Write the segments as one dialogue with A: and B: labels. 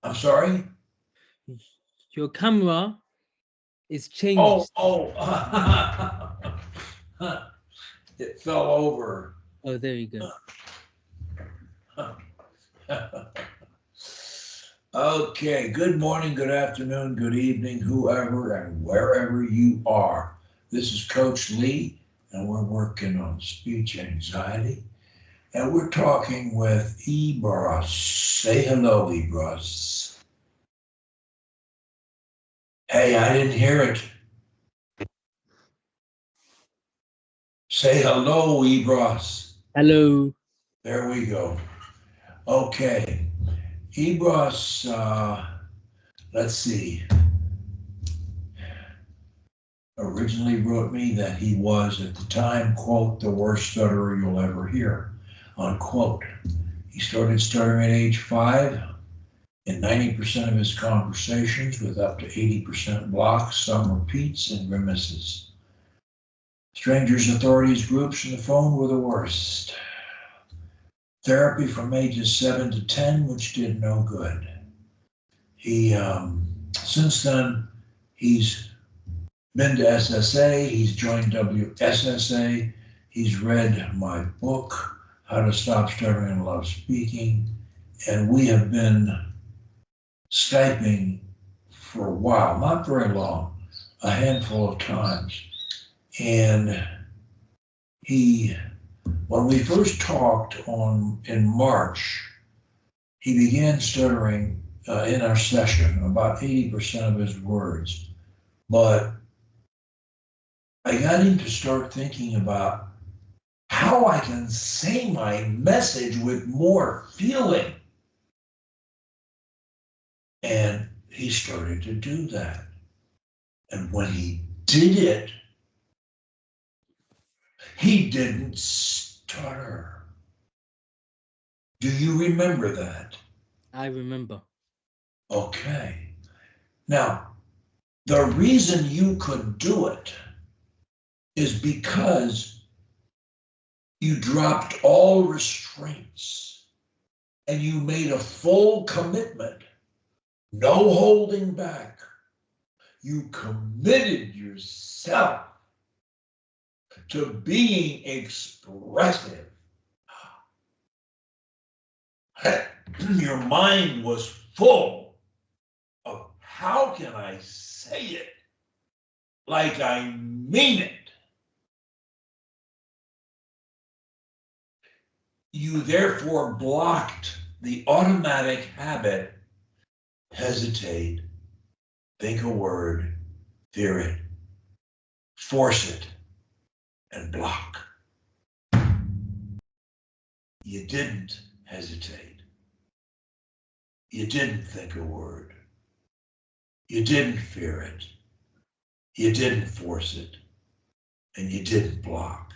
A: I'm sorry?
B: Your camera is
A: Oh,
B: changed.
A: it fell over.
B: Oh, there you go.
A: Okay, good morning, good afternoon, good evening, whoever and wherever you are. This is Coach Lee, and we're working on speech anxiety. And we're talking with IBROSS. Say hello, IBROSS. Hey, I didn't hear it. Say hello, IBROSS.
B: Hello.
A: There we go. Okay, IBROSS, let's see, originally wrote me that he was, at the time, quote, the worst stutterer you'll ever hear, unquote. He started stuttering at age 5 in 90% of his conversations with up to 80% blocks, some repeats and grimaces. Strangers, authorities, groups, and the phone were the worst. Therapy from ages 7 to 10, which did no good. He, since then, he's been to SSA, he's joined WSSA, he's read my book, How to Stop Stuttering and Love Speaking, and we have been Skyping for a while, not very long, a handful of times. And when we first talked in March, he began stuttering in our session, about 80% of his words. But I got him to start thinking about how I can say my message with more feeling. And he started to do that. And when he did it, he didn't stutter. Do you remember that?
B: I remember.
A: Okay. Now, the reason you could do it is because you dropped all restraints and you made a full commitment, no holding back. You committed yourself to being expressive. Your mind was full of how can I say it like I mean it. You therefore blocked the automatic habit, hesitate, think a word, fear it, force it, and block. You didn't hesitate. You didn't think a word. You didn't fear it. You didn't force it. And you didn't block.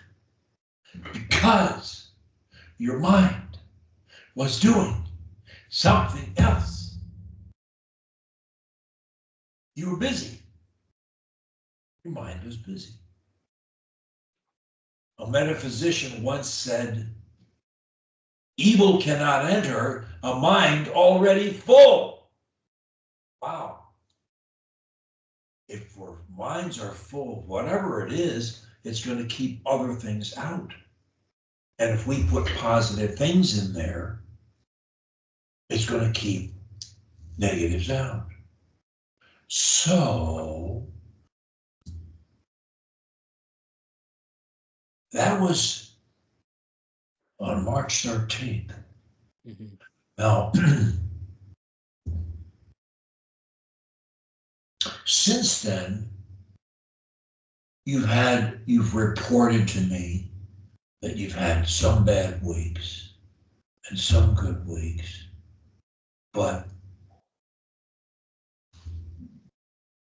A: Because your mind was doing something else. You were busy. Your mind was busy. A metaphysician once said, evil cannot enter a mind already full. Wow. If our minds are full of whatever it is, it's going to keep other things out. And if we put positive things in there, it's going to keep negatives out. So that was on March 13th. Mm-hmm. Now, since then, you've reported to me that you've had some bad weeks and some good weeks, but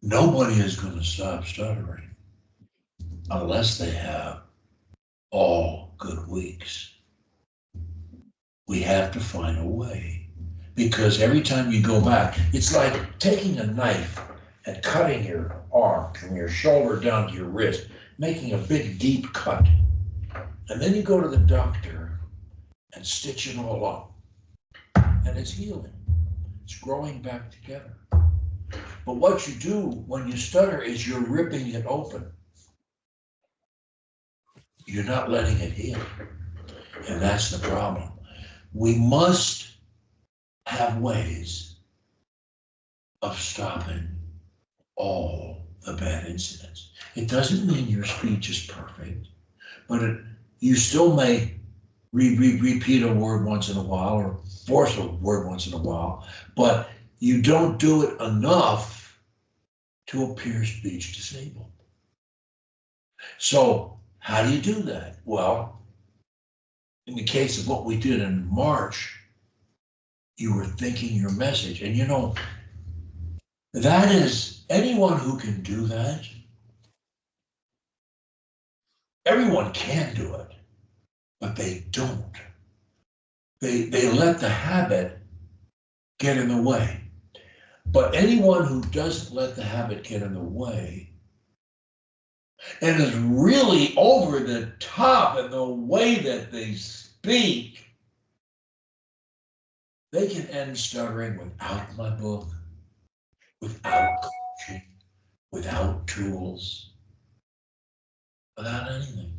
A: nobody is going to stop stuttering unless they have all good weeks. We have to find a way, because every time you go back, it's like taking a knife and cutting your arm from your shoulder down to your wrist, making a big deep cut. And then you go to the doctor and stitch it all up, and it's healing. It's growing back together. But what you do when you stutter is you're ripping it open. You're not letting it heal. And that's the problem. We must have ways of stopping all the bad incidents. It doesn't mean your speech is perfect, but you still may repeat a word once in a while or force a word once in a while, but you don't do it enough to appear speech disabled. So how do you do that? Well, in the case of what we did in March, you were thinking your message. And you know, that is, anyone who can do that, everyone can do it, but they don't. They let the habit get in the way. But anyone who doesn't let the habit get in the way and is really over the top in the way that they speak, they can end stuttering without my book, without coaching, without tools, without anything.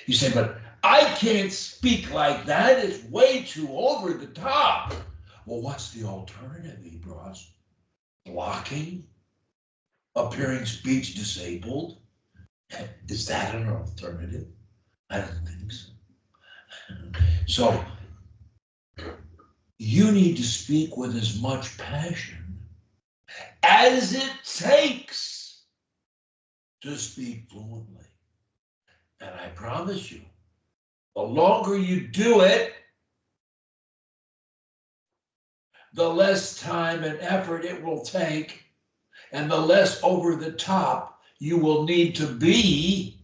A: You say, but I can't speak like that. It's way too over the top. Well, what's the alternative, IBROSS? Blocking? Appearing speech disabled? Is that an alternative? I don't think so. So you need to speak with as much passion as it takes to speak fluently. And I promise you, the longer you do it, the less time and effort it will take, and the less over the top you will need to be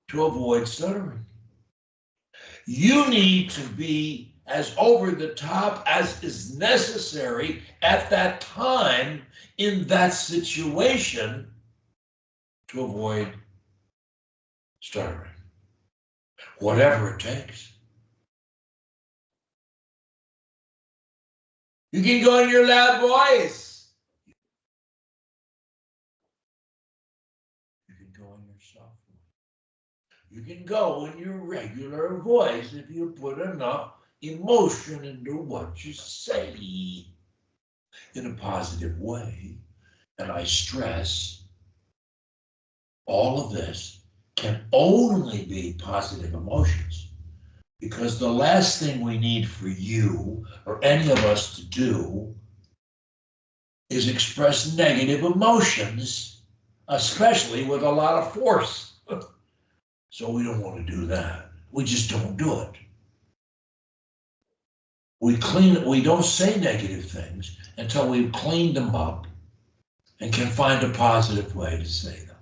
A: to avoid stuttering. You need to be as over the top as is necessary at that time in that situation to avoid stuttering, whatever it takes. You can go in your loud voice. You can go in your soft voice. You can go in your regular voice if you put enough emotion into what you say in a positive way. And I stress, all of this can only be positive emotions, because the last thing we need for you or any of us to do is express negative emotions, especially with a lot of force. So we don't want to do that. We just don't do it. We don't say negative things until we've cleaned them up and can find a positive way to say them.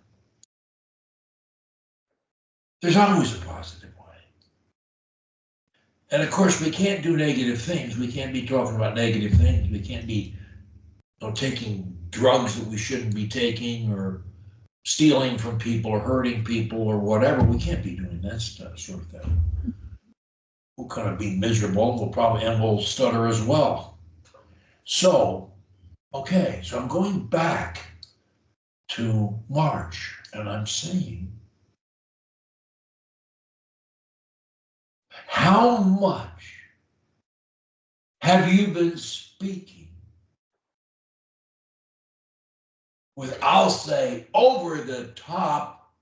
A: There's always a positive way. And of course, we can't do negative things. We can't be talking about negative things. We can't be taking drugs that we shouldn't be taking, or stealing from people, or hurting people, or whatever. We can't be doing that stuff, sort of thing. We'll kind of be miserable. We'll stutter as well. So, okay, so I'm going back to March, and I'm saying, how much have you been speaking with, I'll say, over the top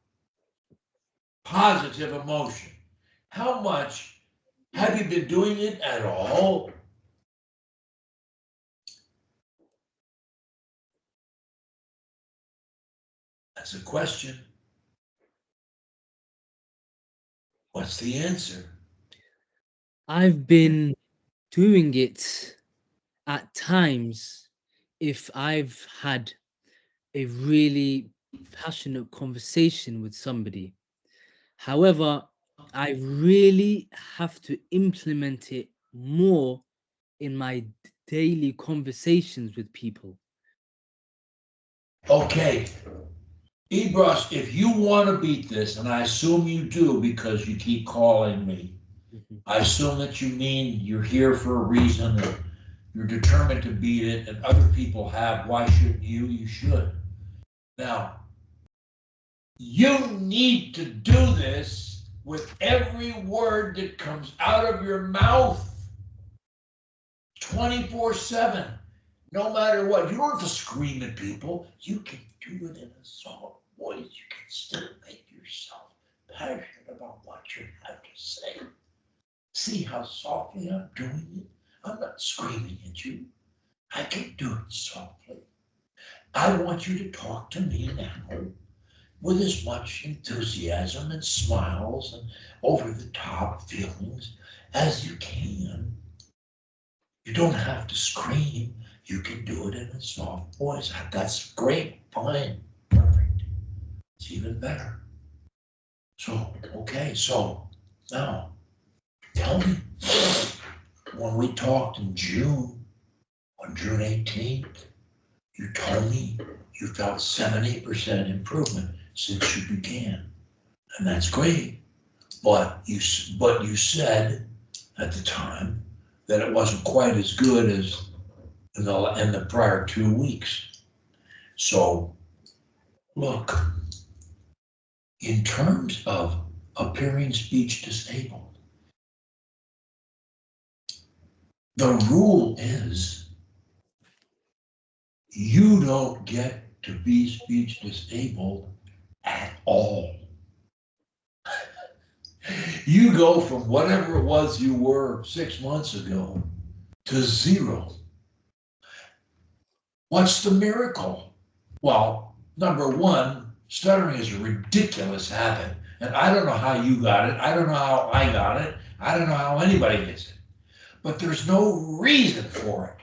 A: positive emotion? How much have you been doing it at all? That's a question. What's the answer?
B: I've been doing it at times if I've had a really passionate conversation with somebody. However, I really have to implement it more in my daily conversations with people.
A: Okay, IBROSS, if you want to beat this, and I assume you do because you keep calling me,
B: Mhm.
A: I assume that you mean you're here for a reason and you're determined to beat it, and other people have. Why shouldn't you? You should. Now, you need to do this with every word that comes out of your mouth 24/7, no matter what. You don't have to scream at people. You can do it in a soft voice. You can still make yourself passionate about what you have to say. See how softly I'm doing it? I'm not screaming at you. I can do it softly. I want you to talk to me now with as much enthusiasm and smiles and over the top feelings as you can. You don't have to scream. You can do it in a soft voice. That's great, fine, perfect. It's even better. So, okay, so now tell me, when we talked in June, on June 18th, you told me you felt 70% improvement since you began. And that's great. But you said at the time that it wasn't quite as good as in the prior 2 weeks. So look, in terms of appearing speech disabled, the rule is you don't get to be speech disabled at all. You go from whatever it was you were 6 months ago to zero. What's the miracle? Well, number one, stuttering is a ridiculous habit. And I don't know how you got it. I don't know how I got it. I don't know how anybody gets it. But there's no reason for it.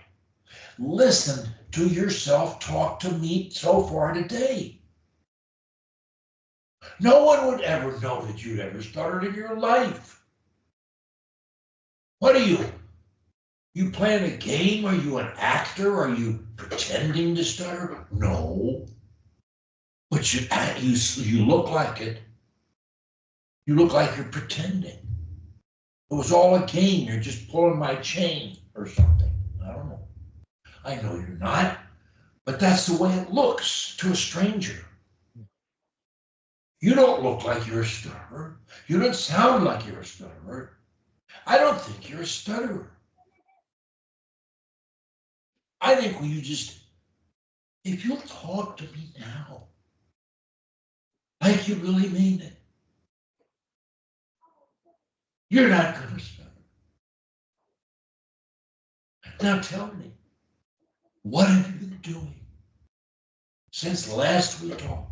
A: Listen to yourself talk to me so far today. No one would ever know that you'd ever stuttered in your life. What are you? You playing a game? Are you an actor? Are you pretending to stutter? No. But you look like it. You look like you're pretending. It was all a game. You're just pulling my chain or something. I don't know. I know you're not, but that's the way it looks to a stranger. You don't look like you're a stutterer. You don't sound like you're a stutterer. I don't think you're a stutterer. I think if you'll talk to me now, like you really mean it, you're not going to stutter. Now tell me, what have you been doing since last we talked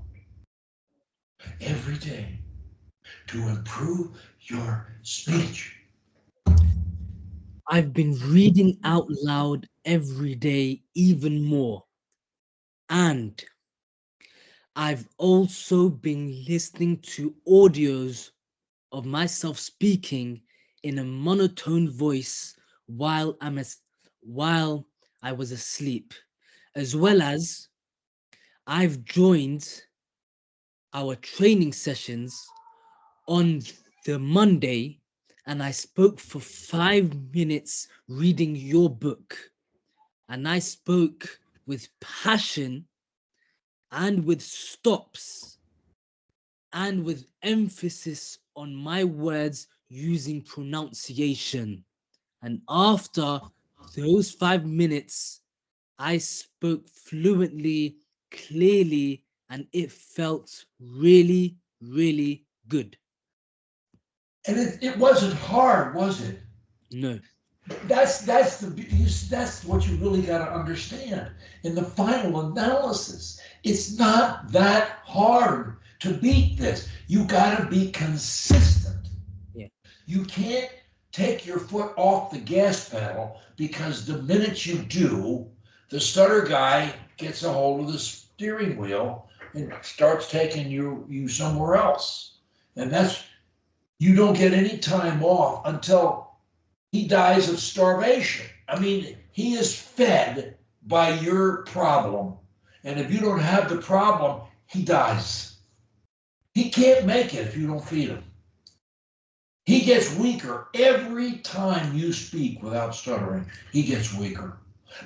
A: every day to improve your speech?
B: I've been reading out loud every day, even more. And I've also been listening to audios of myself speaking in a monotone voice while I was asleep, as well as I've joined our training sessions on the Monday and I spoke for 5 minutes reading your book. And I spoke with passion and with stops and with emphasis on my words using pronunciation. And after those 5 minutes, I spoke fluently, clearly, and it felt really, really good.
A: And it wasn't hard, was it?
B: No.
A: That's what you really got to understand. In the final analysis, it's not that hard to beat this. You got to be consistent.
B: Yeah.
A: You can't take your foot off the gas pedal, because the minute you do, the stutter guy gets a hold of the steering wheel and starts taking you somewhere else. And you don't get any time off until he dies of starvation. I mean, he is fed by your problem. And if you don't have the problem, he dies. He can't make it if you don't feed him. He gets weaker every time you speak without stuttering. He gets weaker.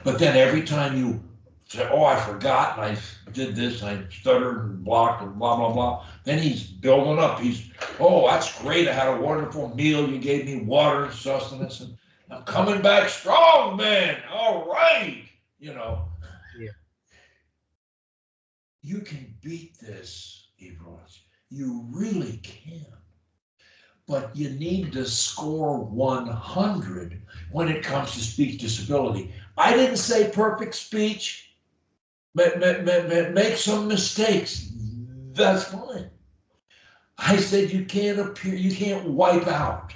A: But then every time you say, oh, I forgot and I did this, and I stuttered and blocked and blah, blah, blah, then he's building up. He's, oh, that's great. I had a wonderful meal. You gave me water and sustenance, and I'm coming back strong, man. All right. You know,
B: Yeah.
A: you can beat this, IBROSS. You really can. But you need to score 100 when it comes to speech disability. I didn't say perfect speech. Make some mistakes. That's fine. I said you can't appear, you can't wipe out.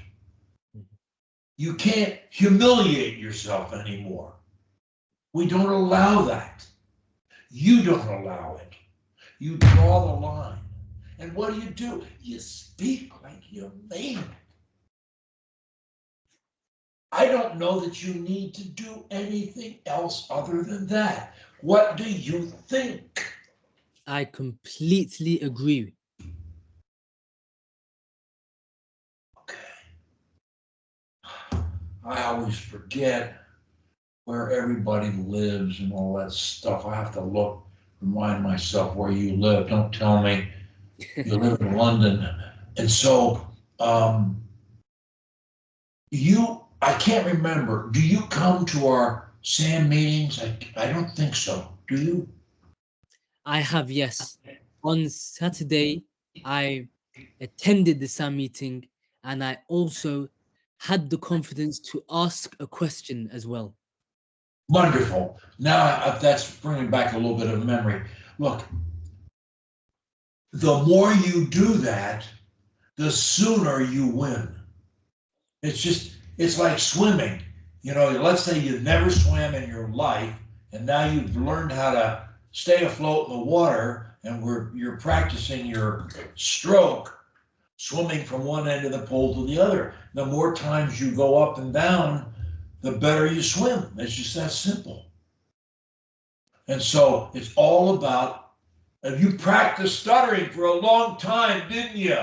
A: You can't humiliate yourself anymore. We don't allow that. You don't allow it. You draw the line. And what do? You speak like you mean it. I don't know that you need to do anything else other than that. What do you think?
B: I completely agree.
A: Okay. I always forget where everybody lives and all that stuff. I have to look, remind myself where you live. Don't tell me you live in London. And so, I can't remember. Do you come to our SAM meetings? I don't think so. Do you?
B: I have, yes. On Saturday, I attended the SAM meeting and I also had the confidence to ask a question as well.
A: Wonderful. Now that's bringing back a little bit of memory. Look, the more you do that, the sooner you win. It's like swimming. You know, let's say you've never swam in your life, and now you've learned how to stay afloat in the water, and you're practicing your stroke, swimming from one end of the pool to the other. The more times you go up and down, the better you swim. It's just that simple. And so it's all about, you practiced stuttering for a long time, didn't you?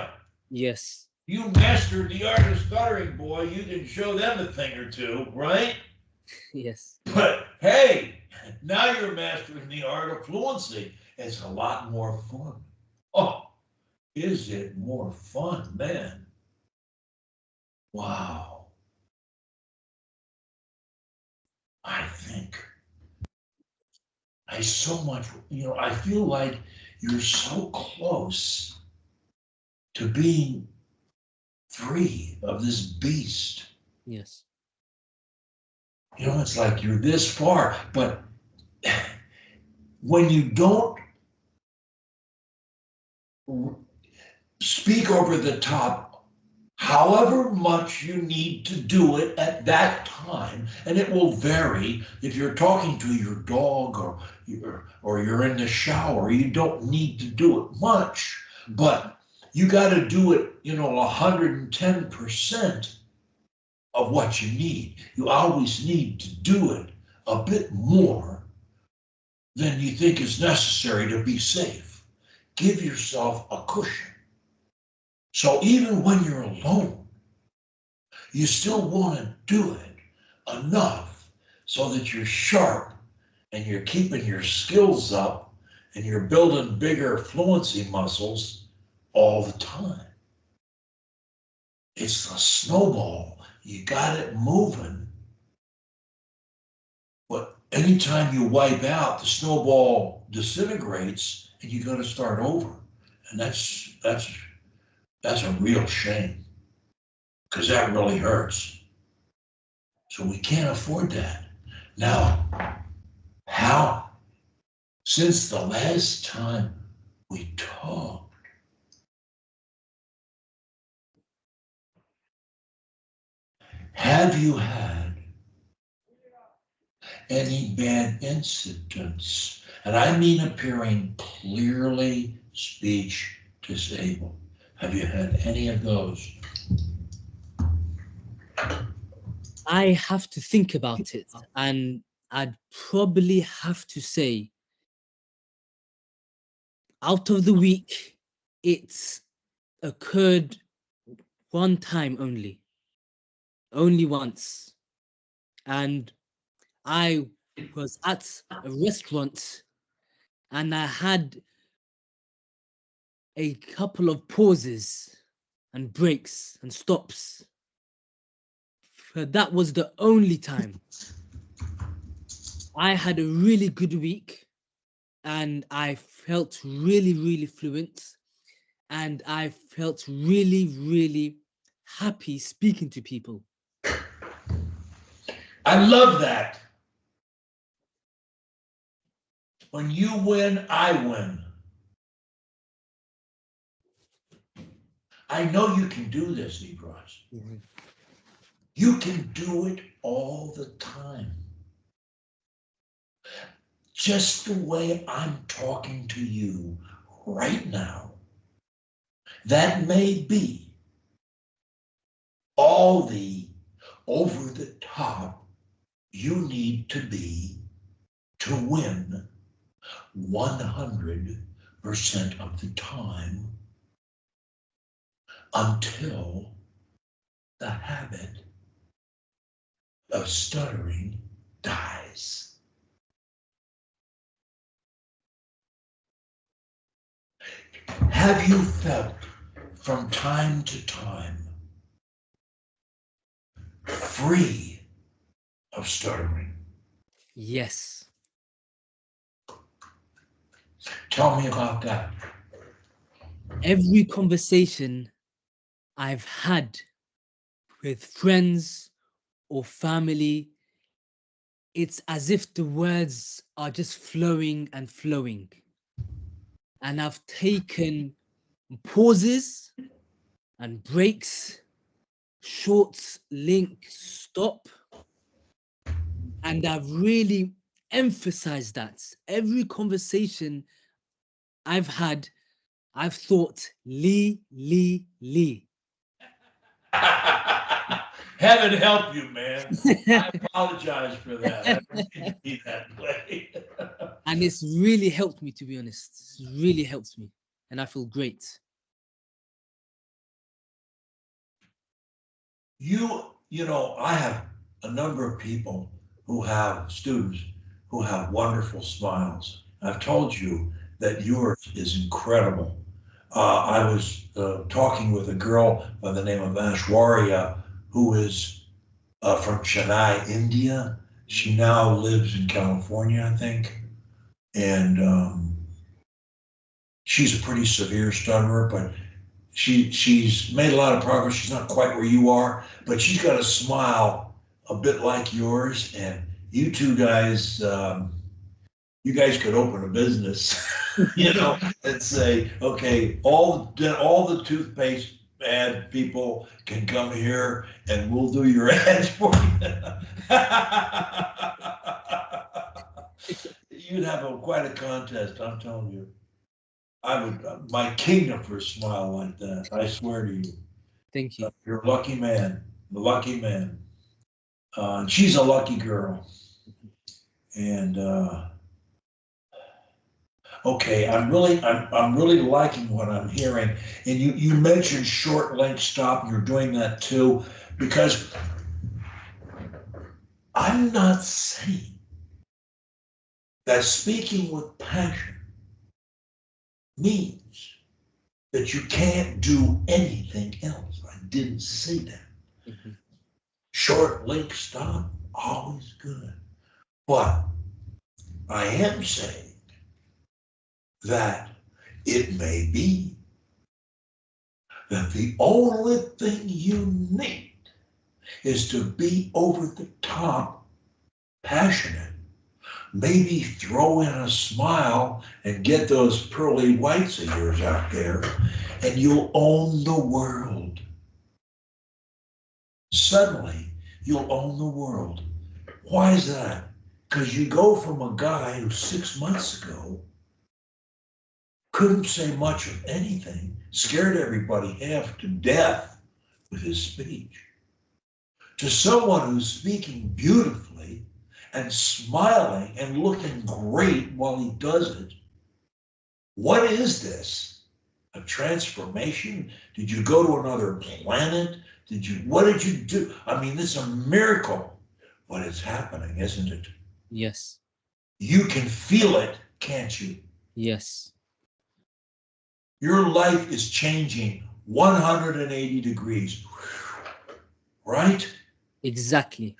B: Yes.
A: You mastered the art of stuttering, boy. You can show them a thing or two, right?
B: Yes.
A: But hey, now you're mastering the art of fluency. It's a lot more fun. Oh, is it more fun, man? Wow. I think I so much, I feel like you're so close to being free of this beast.
B: Yes.
A: It's like you're this far, but when you don't speak over the top, however much you need to do it at that time, and it will vary. If you're talking to your dog or you're in the shower, you don't need to do it much, but you got to do it, 110% of what you need. You always need to do it a bit more than you think is necessary to be safe. Give yourself a cushion. So even when you're alone, you still want to do it enough so that you're sharp and you're keeping your skills up and you're building bigger fluency muscles all the time. It's the snowball. You got it moving. But anytime you wipe out, the snowball disintegrates and you got to start over. And that's a real shame because that really hurts. So we can't afford that. Now, how, since the last time we talked, have you had any bad incidents? And I mean appearing clearly speech disabled. Have you had any of those?
B: I have to think about it, and I'd probably have to say, out of the week, it's occurred one time only once. And I was at a restaurant and I had a couple of pauses and breaks and stops. But that was the only time. I had a really good week and I felt really fluent and I felt really happy speaking to people.
A: I love that. When you win, I win. I know you can do this, IBROSS.
B: Mhm.
A: You can do it all the time. Just the way I'm talking to you right now. That may be all the over the top you need to be to win 100% of the time until the habit of stuttering dies. Have you felt from time to time free of stuttering?
B: Yes.
A: Tell me about that.
B: Every conversation I've had with friends or family, it's as if the words are just flowing and flowing. And I've taken pauses and breaks, short link stop, and I've really emphasized that. Every conversation I've had, I've thought Lee, Lee, Lee.
A: Heaven help you, man. I apologize for that. I didn't mean to be that way.
B: And it's really helped me, to be honest. It's really helped me. And I feel great.
A: You know, I have a number of people who have students who have wonderful smiles. I've told you that yours is incredible. I was talking with a girl by the name of Ashwarya who is from Chennai, India. She now lives in California, I think. And she's a pretty severe stutterer, but she's made a lot of progress. She's not quite where you are, but she's got a smile a bit like yours. And you two guys, you guys could open a business, you know, and say, okay, all the toothpaste ad people can come here and we'll do your ads for you. You'd have quite a contest, I'm telling you. I would, my kingdom for a smile like that. I swear to you.
B: Thank you.
A: You're a lucky man, a lucky man. And she's a lucky girl. And okay, I'm really liking what I'm hearing. And you mentioned short length stop, and you're doing that too, because I'm not saying that speaking with passion means that you can't do anything else. I didn't say that.
B: Mhm.
A: Short link stop, always good. But I am saying that it may be that the only thing you need is to be over the top passionate. Maybe throw in a smile and get those pearly whites of yours out there, and you'll own the world. Suddenly, you'll own the world. Why is that? Because you go from a guy who 6 months ago couldn't say much of anything, scared everybody half to death with his speech, to someone who's speaking beautifully and smiling and looking great while he does it. What is this? A transformation? Did you go to another planet? What did you do? I mean, this is a miracle, but it's happening, isn't it?
B: Yes.
A: You can feel it, can't you?
B: Yes.
A: Your life is changing 180 degrees, right?
B: Exactly.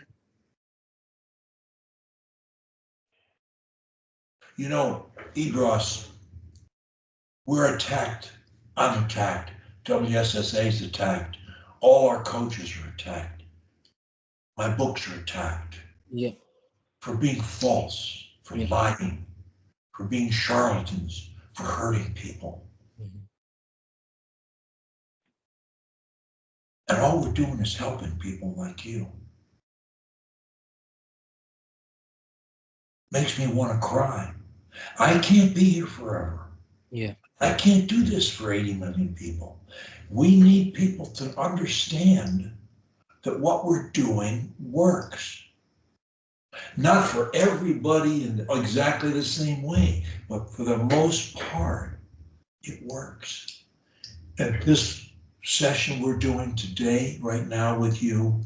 A: You know, IBROSS, we're attacked. I'm attacked. WSSA is attacked. All our coaches are attacked. My books are attacked
B: Yeah.
A: for being false, for
B: Yeah.
A: lying, for being charlatans, for hurting people.
B: Mhm.
A: And all we're doing is helping people like you. Makes me want to cry. I can't be here forever.
B: Yeah.
A: I can't do this for 80 million people. We need people to understand that what we're doing works. Not for everybody in exactly the same way, but for the most part, it works. And this session we're doing today, right now with you,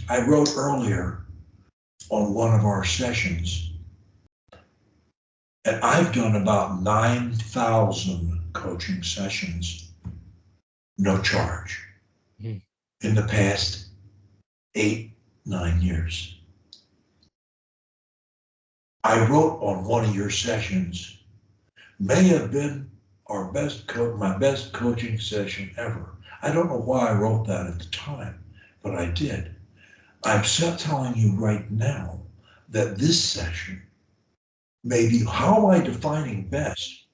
A: I wrote earlier on one of our sessions, and I've done about 9,000 coaching sessions, no charge,
B: Mhm.
A: in the past 8, 9 years. I wrote on one of your sessions, may have been my best coaching session ever. I don't know why I wrote that at the time, but I did. I'm telling you right now that this session may be, how am I defining best?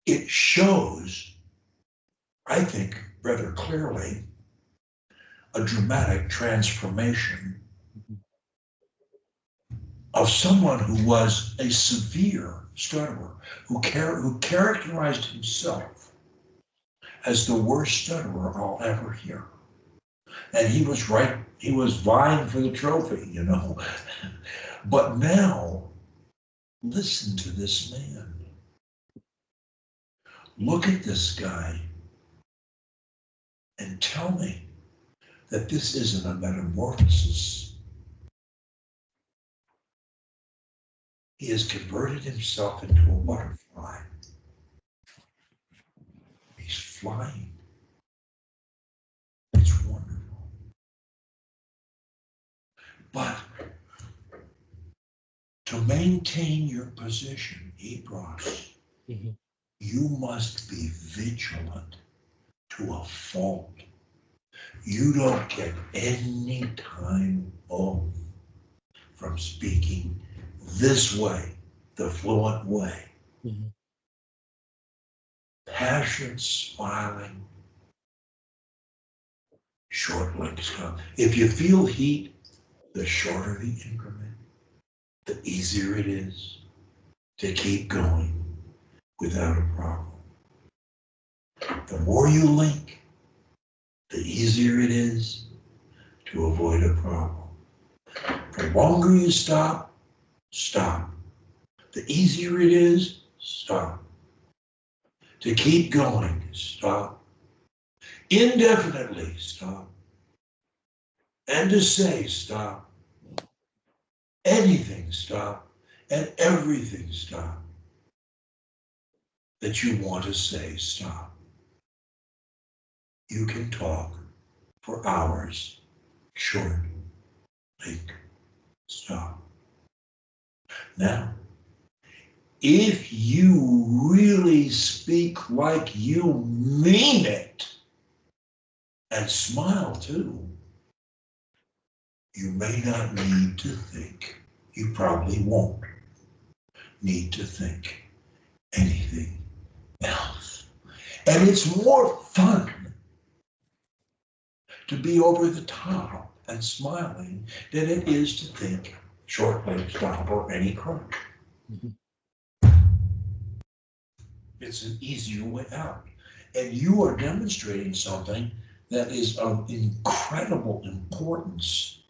A: It shows, I think, rather clearly, a dramatic transformation
B: Mhm.
A: of someone who was a severe stutterer, who characterized himself as the worst stutterer I'll ever hear. And he was right, he was vying for the trophy, you know. But now, listen to this man. Look at this guy and tell me that this isn't a metamorphosis. He has converted himself into a butterfly. He's flying. It's wonderful. But to maintain your position, IBROSS,
B: Mhm.
A: you must be vigilant to a fault. You don't get any time off from speaking this way, the fluent way.
B: Mhm.
A: Passionate, smiling, short legs come. If you feel heat, the shorter the increment, the easier it is to keep going without a problem. The more you link, the easier it is to avoid a problem. The longer you stop, stop. The easier it is, stop. To keep going, stop. Indefinitely, stop. And to say stop. Anything stop. And everything stop. That you want to say stop. You can talk for hours. Short, link, stop. Now, if you really speak like you mean it, and smile too, you may not need to think. You probably won't need to think anything else. And it's more fun to be over the top and smiling than it is to think short leg stop or any crunch.
B: Mhm.
A: It's an easier way out. And you are demonstrating something that is of incredible importance,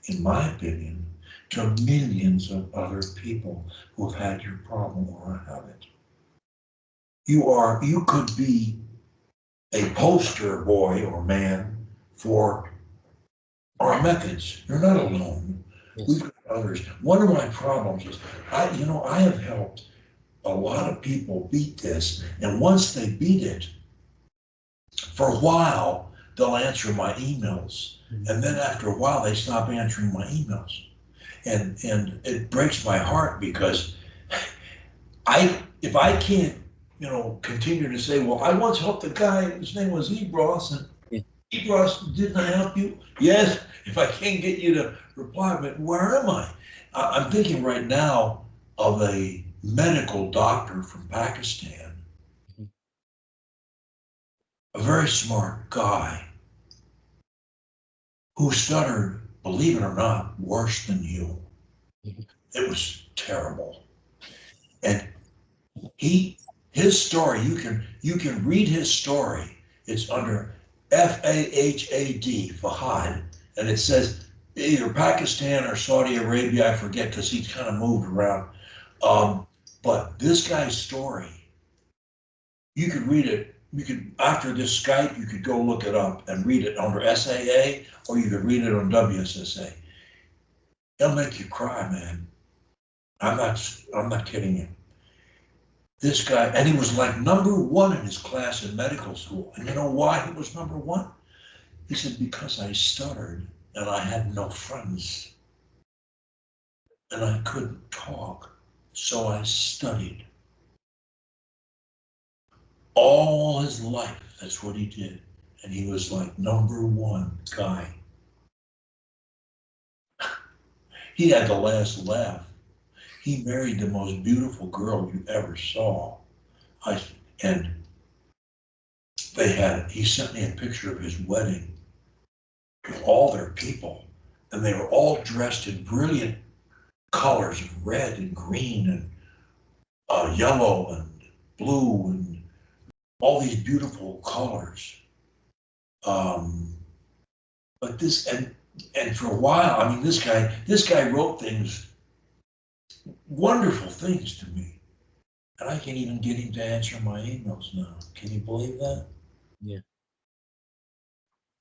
A: in my opinion, to millions of other people who have had your problem or have it. you could be a poster boy or man for our methods. You're not alone. We've
B: Yes.
A: got others. One of my problems is I have helped a lot of people beat this, and once they beat it, for a while they'll answer my emails,
B: Mhm.
A: and then after a while they stop answering my emails, and it breaks my heart because if I can't continue to say, well, I once helped a guy, his name was IBROSS, and
B: Yeah.
A: IBROSS, didn't I help you? Yes. If I can't get you to reply, but where am I? I'm thinking right now of a medical doctor from Pakistan,
B: Mhm.
A: a very smart guy who stuttered, believe it or not, worse than you.
B: Mhm.
A: It was terrible. And he his story, you can read his story. It's under FAHAD, Fahad, and it says either Pakistan or Saudi Arabia, I forget because he's kind of moved around. But this guy's story, you could read it. You could after this Skype, you could go look it up and read it under SAA, or you could read it on WSSA. It'll make you cry, man. I'm not kidding you. This guy, and he was like number one in his class in medical school. And you know why he was number one? He said, because I stuttered and I had no friends and I couldn't talk. So I studied all his life. That's what he did. And he was like number one guy. He had the last laugh. He married the most beautiful girl you ever saw. I and he sent me a picture of his wedding with all their people, and they were all dressed in brilliant colors of red and green and yellow and blue and all these beautiful colors. Um, but and for a while, I mean, this guy wrote wonderful things to me, and I can't even get him to answer my emails now. Can you believe that?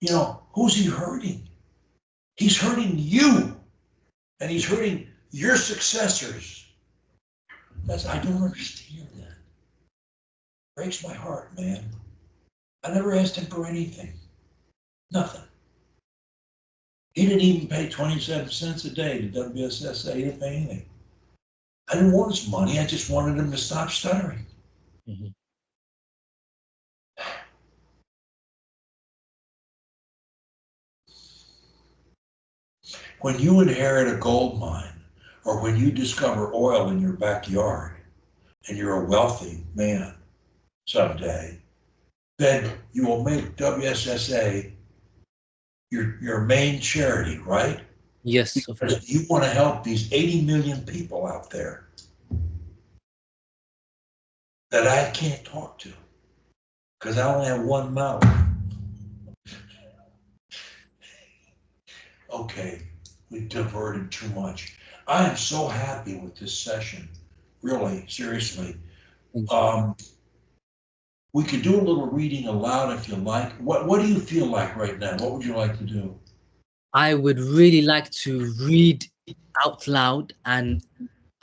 B: Yeah.
A: Who's he hurting? He's hurting you, and he's hurting your successors. I don't understand that. Breaks my heart, man. I never asked him for anything. Nothing. He didn't even pay 27 cents a day to WSSA. He didn't pay anything. I didn't want his money. I just wanted him to stop stuttering.
B: Mhm.
A: When you inherit a gold mine or when you discover oil in your backyard and you're a wealthy man someday, then you will make WSSA your main charity, right?
B: Yes, of course.
A: Because you want to help these 80 million people out there that I can't talk to because I only have one mouth. Okay, we diverted too much. I am so happy with this session. Really, seriously.
B: Thank you.
A: Um, we could do a little reading aloud if you like. What do you feel like right now? What would you like to do?
B: I would really like to read out loud, and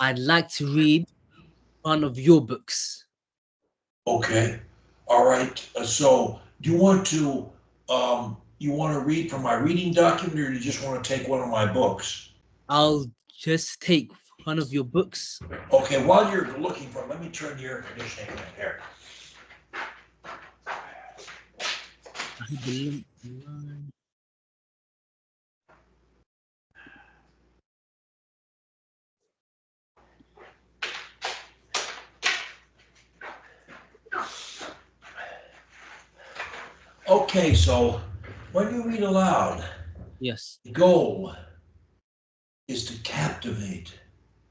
B: I'd like to read one of your books.
A: Okay. All right. So do you want to read from my reading document or do you just want to take one of my books?
B: I'll just take one of your books.
A: Okay, while you're looking for, let me turn the air conditioning on here.
B: I have the link online.
A: Okay, so when you read aloud,
B: Yes.
A: the goal is to captivate,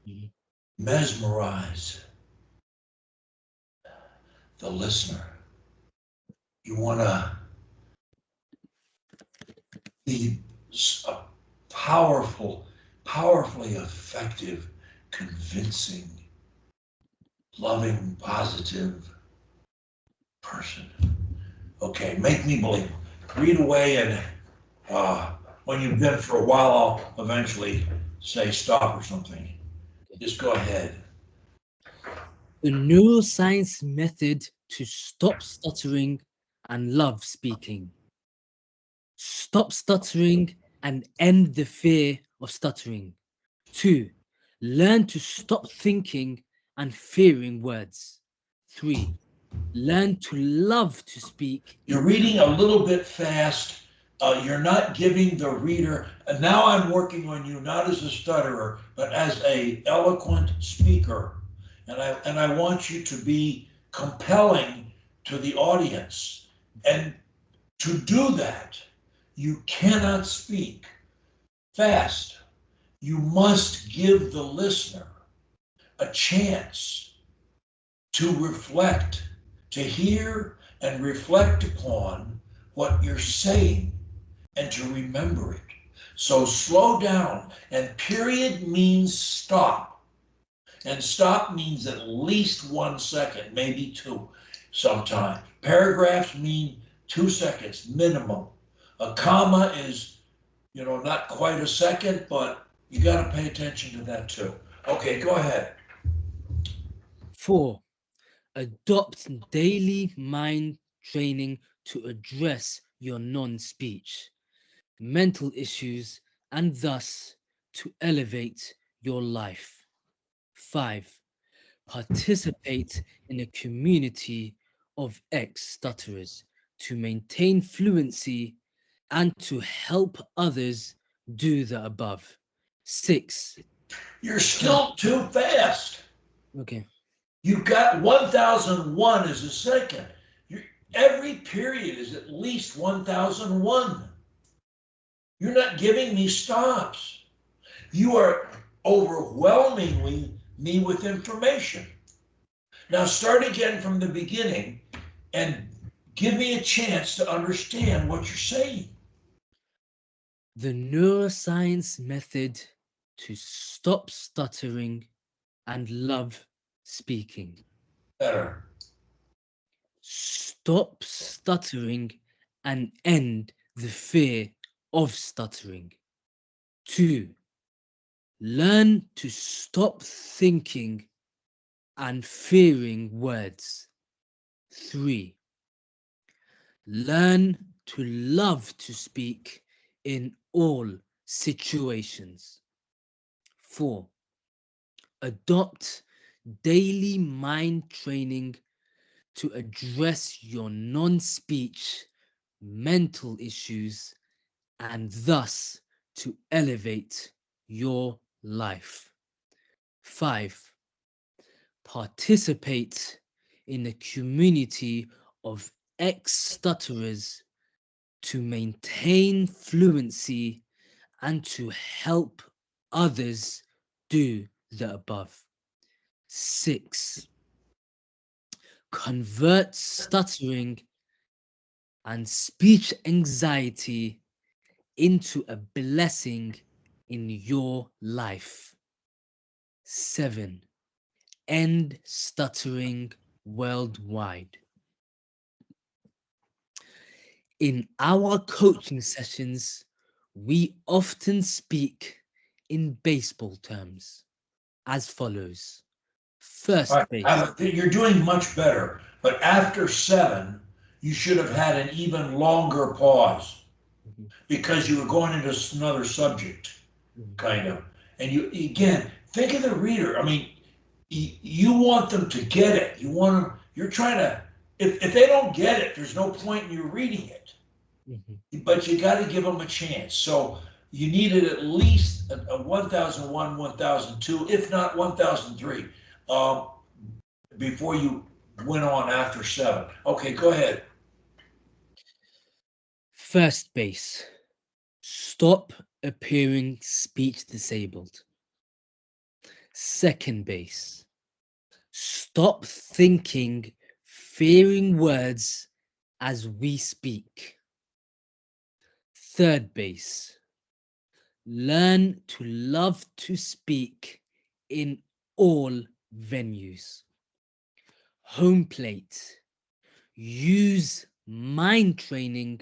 B: Mhm.
A: mesmerize the listener. You want to be a powerful, powerfully effective, convincing, loving, positive, person. Okay, make me believe. Read away, and when you've been for a while, I'll eventually say stop or something. Just go ahead.
B: The neuroscience method to stop stuttering and love speaking. Stop stuttering and end the fear of stuttering. 2. Learn to stop thinking and fearing words. 3. Learn to love to speak
A: You're
B: in.
A: reading a little bit fast. You're not giving the reader, and now I'm working on you not as a stutterer, but as a eloquent speaker. And I want you to be compelling to the audience. And to do that, you cannot speak fast. You must give the listener a chance to reflect, to hear and reflect upon what you're saying and to remember it. So slow down, and period means stop. And stop means at least 1 second, maybe two sometimes. Paragraphs mean 2 seconds minimum. A comma is, not quite a second, but you got to pay attention to that too. Okay, go ahead.
B: 4. Adopt daily mind training to address your non-speech, mental issues, and thus to elevate your life. 5. Participate in a community of ex-stutterers to maintain fluency and to help others do the above. 6.
A: You're
B: Con-
A: still too fast.
B: okay.
A: You got 1001 as a second. You, every period is at least 1001. You're not giving me stops. You are overwhelmingly me with information. Now start again from the beginning and give me a chance to understand what you're saying.
B: The neuroscience method to stop stuttering and love speaking.
A: Better.
B: Stop stuttering and end the fear of stuttering. 2. Learn to stop thinking and fearing words. 3. Learn to love to speak in all situations. 4. Adopt daily mind training to address your non-speech mental issues and thus to elevate your life. 5. Participate in a community of ex-stutterers to maintain fluency and to help others do the above. 6. Convert stuttering and speech anxiety into a blessing in your life. 7. End stuttering worldwide. In our coaching sessions, we often speak in baseball terms as follows.
A: All
B: First base.
A: right, you're doing much better, but after 7, you should have had an even longer pause
B: Mhm,
A: because you were going into another subject,
B: mhm,
A: kind of. And you, again, think of the reader. I mean, you want them to get it. You're trying to, if they don't get it, there's no point in you reading it.
B: mhm.
A: But you got to give them a chance. So you needed at least a 1001, 1002, if not 1003, um, before you went on after 7. Okay, go ahead.
B: First base. Stop appearing speech disabled. Second base. Stop thinking, fearing words as we speak. Third base. Learn to love to speak in all venues. Home plate. use mind training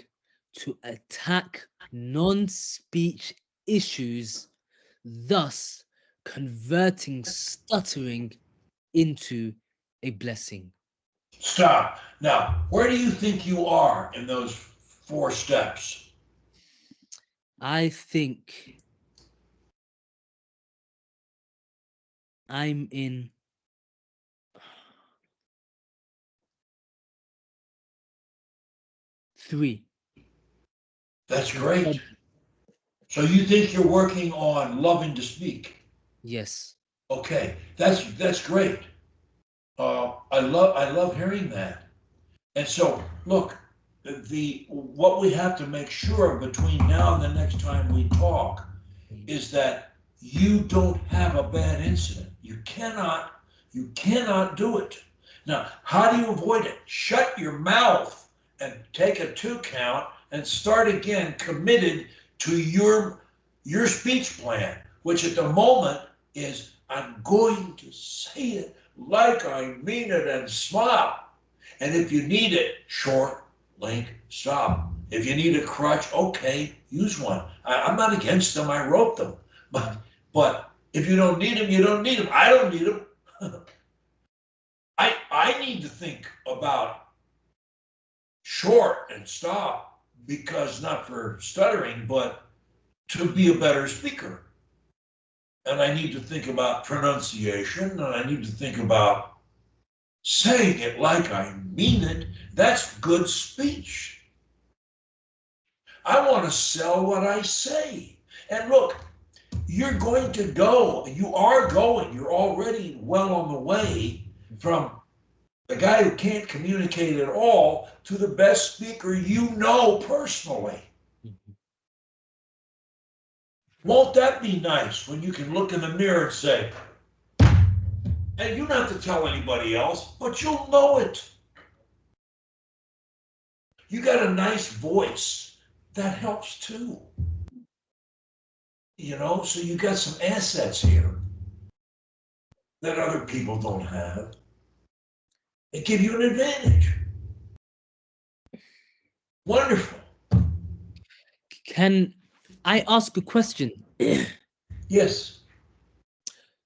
B: to attack non-speech issues, thus converting stuttering into a blessing.
A: Stop. Now, where do you think you are in those 4 steps?
B: I think I'm in 3.
A: That's great. So you think you're working on loving to speak?
B: Yes.
A: Okay, that's great. I love hearing that. And so, look, the what we have to make sure between now and the next time we talk
B: Mm.
A: is that you don't have a bad incident. You cannot do it. Now, how do you avoid it? Shut your mouth and take a 2 count and start again, committed to your speech plan, which at the moment is I'm going to say it like I mean it and smile. And if you need it, short, link, stop. If you need a crutch, okay, use one. I'm not against them. I wrote them. But if you don't need them, you don't need them. I don't need them. I need to think about short and stop because not for stuttering, but to be a better speaker. And I need to think about pronunciation and I need to think about saying it like I mean it. That's good speech. I want to sell what I say. And look, you're going to go, you are going, you're already well on the way from the guy who can't communicate at all to the best speaker you know personally.
B: Mhm.
A: Won't that be nice when you can look in the mirror and say, and you don't have to tell anybody else, but you'll know it. You got a nice voice. That helps too. So you got some assets here that other people don't have. They give you an advantage. Wonderful.
B: Can I ask a question?
A: Yes.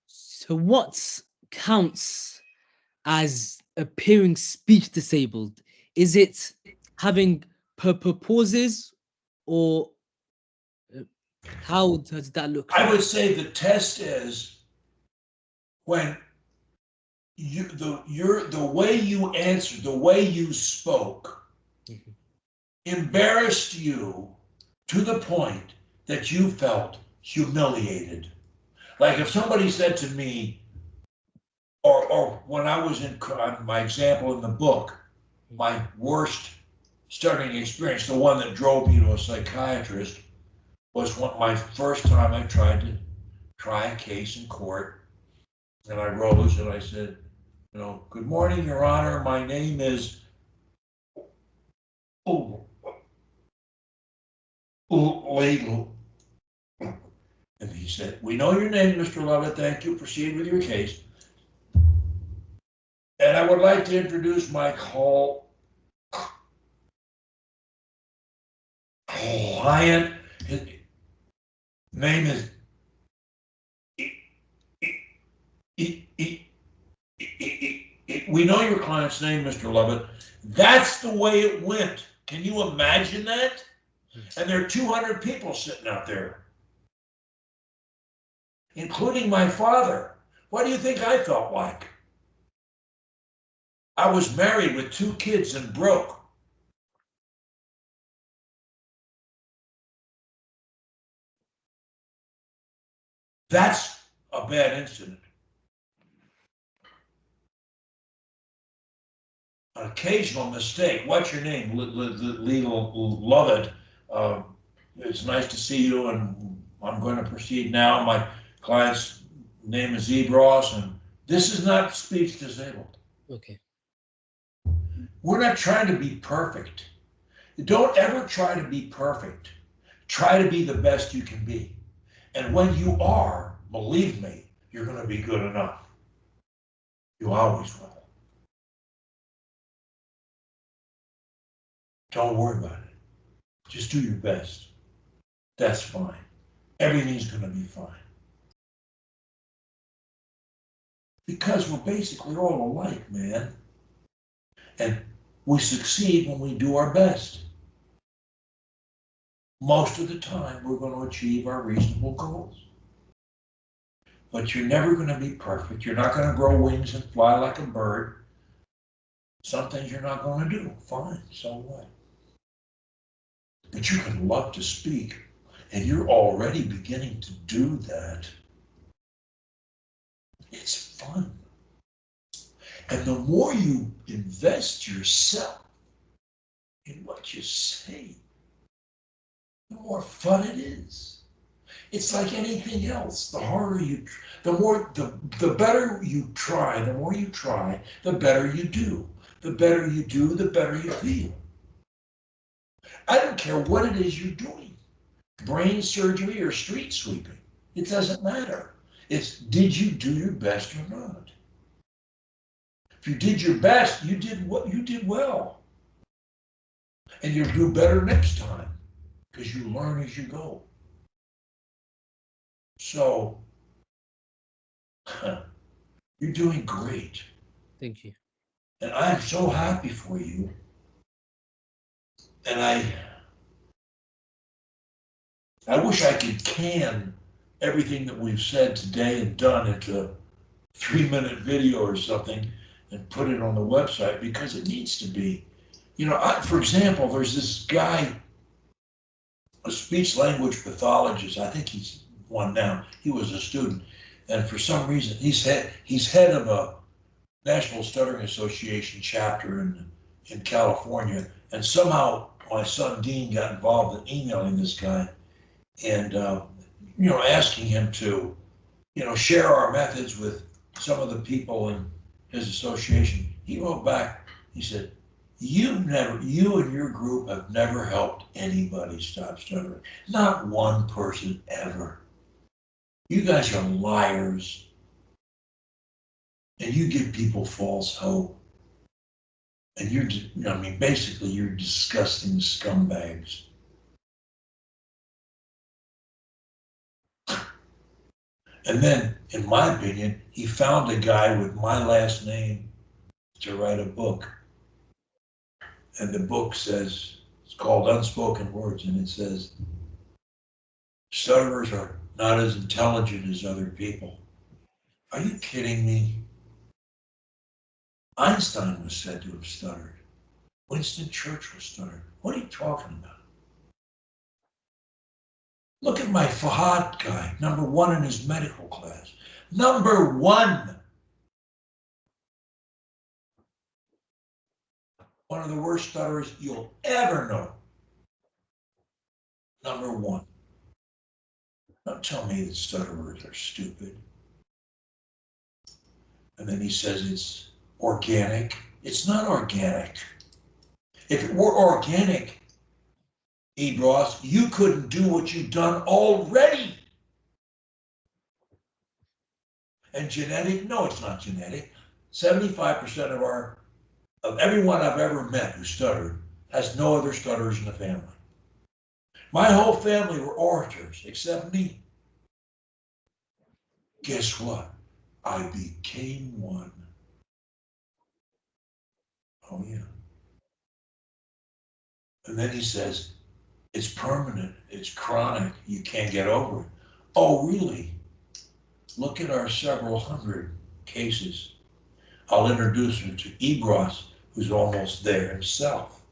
B: So what counts as appearing speech disabled? Is it having purple pauses, or uh, how does that look
A: I
B: like?
A: would say the test is when the way you answered, the way you spoke,
B: Mhm.
A: embarrassed you to the point that you felt humiliated. Like if somebody said to me, or when I was in my example in the book, my worst stuttering experience, the one that drove me to a psychiatrist, was my first time I tried to try a case in court. And I rose and I said, good morning, Your Honor. My name is legal. And he said, we know your name, Mr. Lovett. Thank you. Proceed with your case. And I would like to introduce my client. His name is we know your client's name, Mr. Lovett. That's the way it went. Can you imagine that? And there are 200 people sitting out there, including my father. What do you think I felt like? I was married with 2 kids and broke. That's a bad incident. An occasional mistake. What's your name? Legal Lovett. Uh, it's nice to see you, and I'm going to proceed now. My client's name is IBROSS, and this is not speech disabled.
B: Okay.
A: We're not trying to be perfect. Don't ever try to be perfect. Try to be the best you can be. And when you are, believe me, you're going to be good enough. You always will. Don't worry about it. Just do your best. That's fine. Everything's going to be fine. Because we're basically all alike, man. And we succeed when we do our best. Most of the time, we're going to achieve our reasonable goals. But you're never going to be perfect. You're not going to grow wings and fly like a bird. Some things you're not going to do. Fine, so what? But you can love to speak, and you're already beginning to do that. It's fun. And the more you invest yourself in what you say, the more fun it is. It's like anything else. The harder you, the better you try, the more you try, the better you do. The better you do, the better you feel. I don't care what it is you're doing, brain surgery or street sweeping. It doesn't matter. It's, did you do your best or not? If you did your best, you did well. And you'll do better next time because you learn as you go. So, you're doing great.
B: Thank you.
A: And I'm so happy for you. And I wish I could can everything that we've said today and done into a 3-minute video or something and put it on the website because it needs to be. You know, for example, there's this guy, a speech language pathologist. I think he's one now. He was a student, and for some reason, he's head of a National Stuttering Association chapter in California. And somehow my son Dean got involved in emailing this guy and asking him to share our methods with some of the people in his association. He wrote back. He said, you and your group have never helped anybody stop stuttering. Not one person ever. You guys are liars. And you give people false hope. And basically you're disgusting scumbags. And then, in my opinion, he found a guy with my last name to write a book. And the book says, it's called Unspoken Words, and it says, stutterers are not as intelligent as other people. Are you kidding me? Einstein was said to have stuttered. Winston Churchill stuttered. What are you talking about? Look at my Fahad guy, number 1 in his medical class. Number 1. One of the worst stutterers you'll ever know. Number 1. Don't tell me that stutterers are stupid. And then he says it's organic. It's not organic. If it were organic, IBROSS, you couldn't do what you've done already. And genetic? No, it's not genetic. 75% of everyone I've ever met who stuttered has no other stutterers in the family. My whole family were orators, except me. Guess what? I became one. Oh, yeah. And then he says, it's permanent, it's chronic, you can't get over it. Oh, really? Look at our several hundred cases. I'll introduce you to IBROSS, who's almost there himself.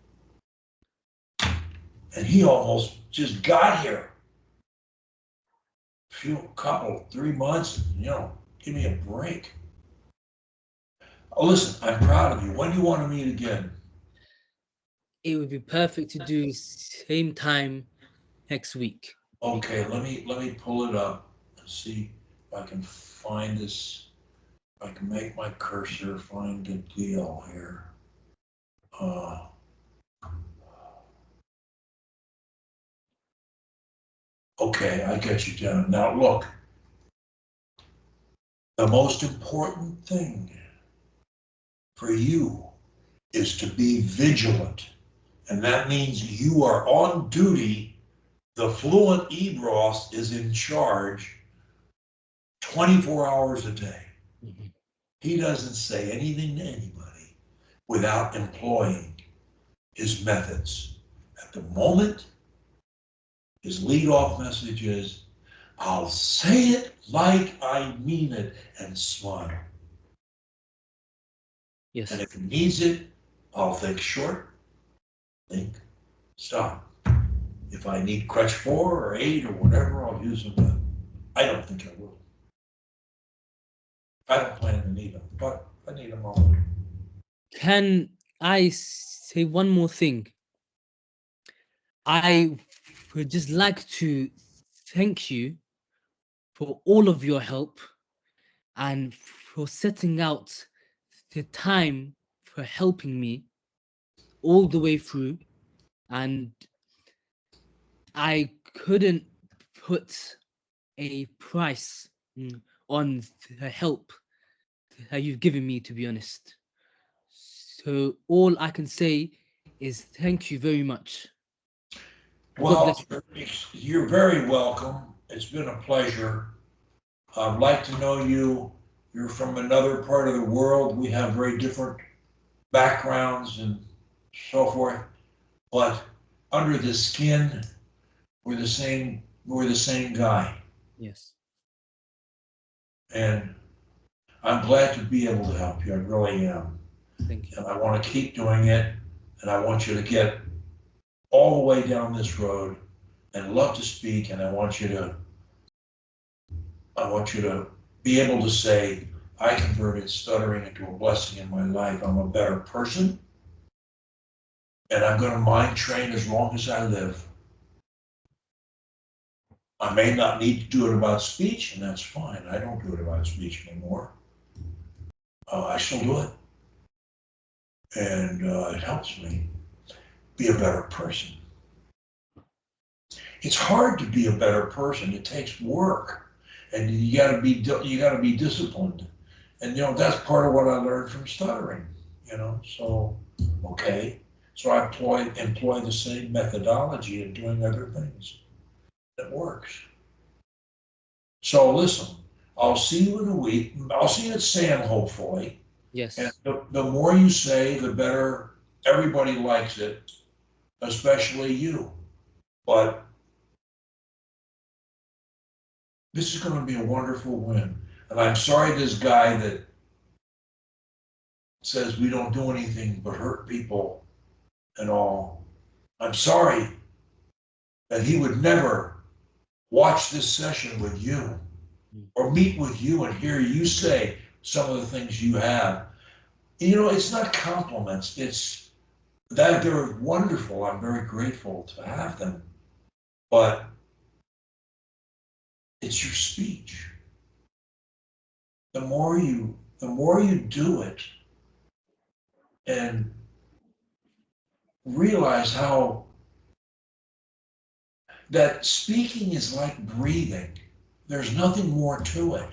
A: And he almost just got here. Couple, 3 months, give me a break. Oh, listen, I'm proud of you. When do you want to meet again?
B: It would be perfect to do same time next week.
A: Okay, let me pull it up and see if I can find this. If I can make my cursor find the deal here. Okay, I got you down. Now look, the most important thing for you is to be vigilant. And that means you are on duty. The fluent IBROSS is in charge 24 hours a day.
B: Mhm.
A: He doesn't say anything to anybody without employing his methods. At the moment, his lead-off message is, I'll say it like I mean it and smile. And
B: Yes.
A: if he needs it, I'll think short, think, stop. If I need crutch 4 or 8 or whatever, I'll use them, but I don't think I will. I don't plan to need them, but I need them all.
B: Can I say one more thing? I would just like to thank you for all of your help and for setting out the time for helping me all the way through. And I couldn't put a price on the help that you've given me, to be honest. So all I can say is thank you very much. God
A: Well,
B: bless
A: you're very welcome. It's been a pleasure. I'd like to know you. You're from another part of the world. We have very different backgrounds and so forth, but under the skin, we're the same guy.
B: you. Yes.
A: And I'm glad to be able to help you. I really am.
B: Thank you.
A: And I want to keep doing it. And I want you to get all the way down this road and love to speak. And I want you to be able to say, I converted stuttering into a blessing in my life. I'm a better person. And I'm going to mind train as long as I live. I may not need to do it about speech, and that's fine. I don't do it about speech anymore. I still do it. And it helps me be a better person. It's hard to be a better person. It takes work, and you got to be disciplined. And that's part of what I learned from stuttering. So okay, so I employ the same methodology in doing other things. That works. So listen, I'll see you in a week. I'll see you at Sam, hopefully. And
B: Yes.
A: the more you say, the better. Everybody likes it, especially you. But this is going to be a wonderful win. And I'm sorry this guy that says we don't do anything but hurt people and all. I'm sorry that he would never watch this session with you
B: Mm.
A: or meet with you and hear you say some of the things you have. It's not compliments. It's that they're wonderful. I'm very grateful to have them. But it's your speech. The more you do it and realize how that speaking is like breathing. There's nothing more to it.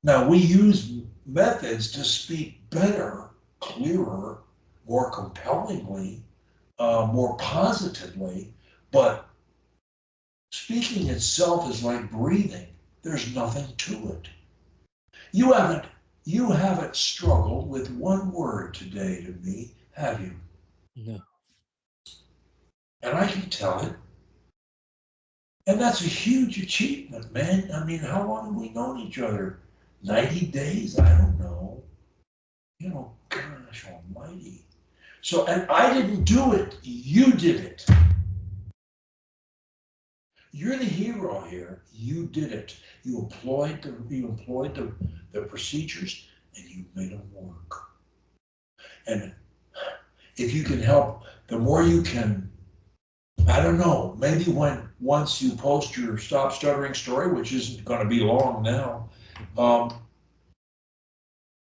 A: Now, we use methods to speak better, clearer, more compellingly, more positively, but speaking itself is like breathing. There's nothing to it. You haven't you haven't struggled with one word today to me, have you?
B: No.
A: And I can tell it. And that's a huge achievement, man. I mean, how long have we known each other? 90 days? I don't know. Gosh almighty. So, and I didn't do it. You did it. You're the hero here. You did it. You employed the procedures and you made them work. And if you can help, the more you can, I don't know, maybe once you post your Stop Stuttering story, which isn't going to be long now, um,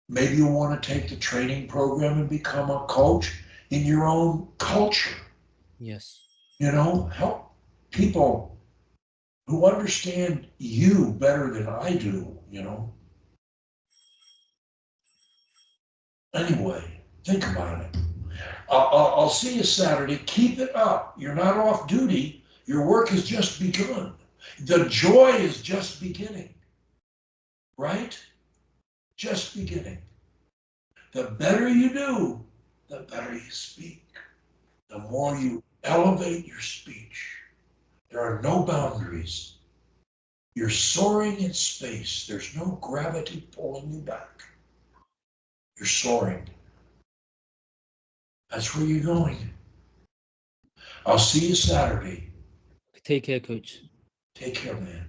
A: maybe you want to take the training program and become a coach in your own culture.
B: Yes.
A: Help people who understand you better than I do. Anyway, think about it. I'll see you Saturday. Keep it up. You're not off duty. Your work has just begun. The joy is just beginning, right? Just beginning. The better you do, the better you speak. The more you elevate your speech. There are no boundaries. You're soaring in space. There's no gravity pulling you back. You're soaring. That's where you're going. I'll see you Saturday.
B: Take care, coach.
A: Take care, man.